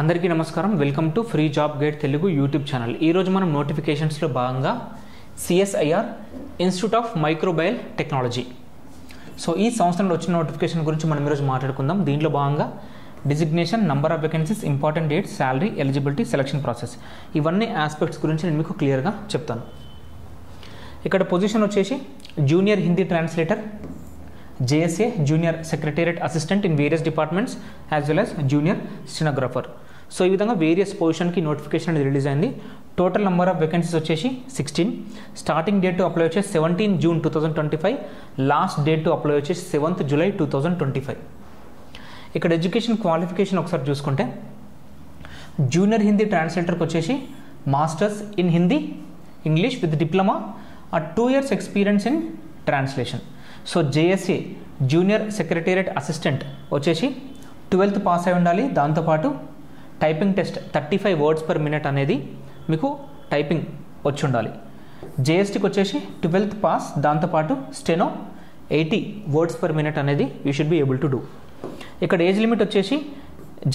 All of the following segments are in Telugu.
అందరికీ నమస్కారం. Welcome to free job guide Telugu YouTube channel. ఈరోజు మనం నోటిఫికేషన్స్లో భాగంగా CSIR institute of microbial technology, so ఈ సంవత్సరంలో వచ్చిన నోటిఫికేషన్ గురించి మనం ఈరోజు మాట్లాడుకుందాం. దీంట్లో భాగంగా designation, number of vacancies, important dates, salary, eligibility, selection process, ఇవన్నీ ఆస్పెక్ట్స్ గురించి నేను మీకు క్లియర్గా చెప్తాను. ఇక్కడ పొజిషన్ వచ్చేసి junior Hindi translator, JSA junior secretariat assistant in various departments as well as junior stenographer. So ఈ విధంగా వేరియస్ పొజిషన్కి నోటిఫికేషన్ అనేది రిలీజ్ అయింది. టోటల్ నెంబర్ ఆఫ్ వేకెన్సీస్ వచ్చేసి 16. స్టార్టింగ్ డేట్ టు అప్లై వచ్చేసి 17 June 2025. Last date to apply వచ్చేసి 7th జూలై 2025. ఇక్కడ ఎడ్యుకేషన్ క్వాలిఫికేషన్ ఒకసారి చూసుకుంటే జూనియర్ హిందీ ట్రాన్స్లేటర్కి వచ్చేసి masters in Hindi English with diploma, 2 years experience in translation. So JSA junior secretariat assistant వచ్చేసి 12th పాస్ అయి ఉండాలి. దాంతోపాటు typing test 35 words per minute అనేది మీకు టైపింగ్ వచ్చి ఉండాలి. JSTకి వచ్చేసి 12th పాస్, దాంతోపాటు స్టెనో 80 words per minute అనేది you should be able to do. ఇక్కడ ఏజ్ లిమిట్ వచ్చేసి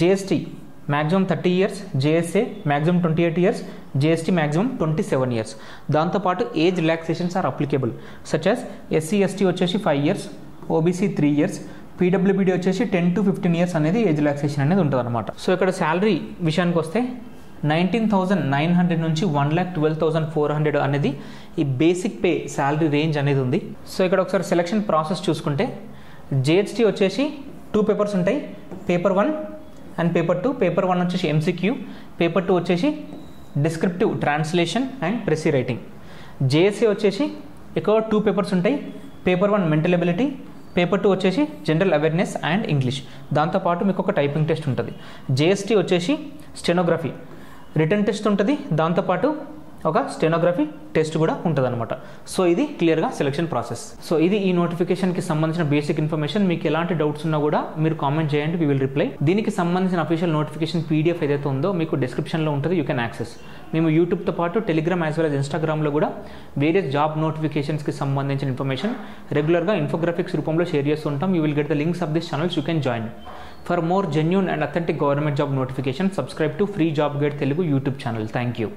JST maximum 30 years, JSA maximum 28 years, JST maximum 27 years. దాంతోపాటు age relaxations are applicable such as SC/ST వచ్చేసి 5 years, OBC 3 years, PWBD వచ్చేసి 10 to 15 years అనేది ఏజ్ రిలాక్సేషన్ అనేది ఉంటుంది అనమాట. సో ఇక్కడ శాలరీ విషయానికి వస్తే 19,900 నుంచి 1,12,400 అనేది ఈ బేసిక్ పే శాలరీ రేంజ్ అనేది ఉంది. సో ఇక్కడ ఒకసారి సెలక్షన్ ప్రాసెస్ చూసుకుంటే JST వచ్చేసి 2 పేపర్స్ ఉంటాయి, పేపర్ 1 అండ్ పేపర్ 2. పేపర్ 1 వచ్చేసి MCQ, పేపర్ 2 వచ్చేసి descriptive translation and ప్రెసీ writing. JSA వచ్చేసి ఎక్కువ 2 పేపర్స్ ఉంటాయి, పేపర్ 1 మెంటల్ ఎబిలిటీ, పేపర్ 2 వచ్చేసి జనరల్ అవేర్నెస్ అండ్ ఇంగ్లీష్. దాంతోపాటు మీకు ఒక టైపింగ్ టెస్ట్ ఉంటుంది. JST వచ్చేసి స్టెనోగ్రఫీ రిటర్న్ టెస్ట్ ఉంటుంది, దాంతోపాటు ఒక స్టెనోగ్రఫీ టెస్ట్ కూడా ఉంటుంది అనమాట. సో ఇది క్లియర్గా సెలక్షన్ ప్రాసెస్. సో ఇది ఈ నోటిఫికేషన్కి సంబంధించిన బేసిక్ ఇన్ఫర్మేషన్. మీకు ఎలాంటి డౌట్స్ ఉన్నా కూడా మీరు కామెంట్ చేయండి, వీ విల్ రిప్లై. దీనికి సంబంధించిన అఫీషియల్ నోటిఫికేషన్ PDF ఏదైతే ఉందో మీకు డిస్క్రిప్షన్లో ఉంటుంది, యూ కెన్ యాక్సెస్. మేము యూట్యూబ్తో పాటు టెలిగ్రామ్ యాజ్ వెల్ యాజ్ ఇన్స్టాగ్రామ్లో కూడా వేరియస్ జాబ్ నోటిఫికేషన్స్కి సంబంధించిన ఇన్ఫర్మేషన్ రెగ్యులర్గా ఇన్ఫోగ్రాఫిక్స్ రూపంలో షేర్ చేస్తూ ఉంటాం. You will get the links of this channels, you can join. For more genuine and authentic government job notifications, subscribe to Free Job Guide Telugu YouTube channel. Thank you.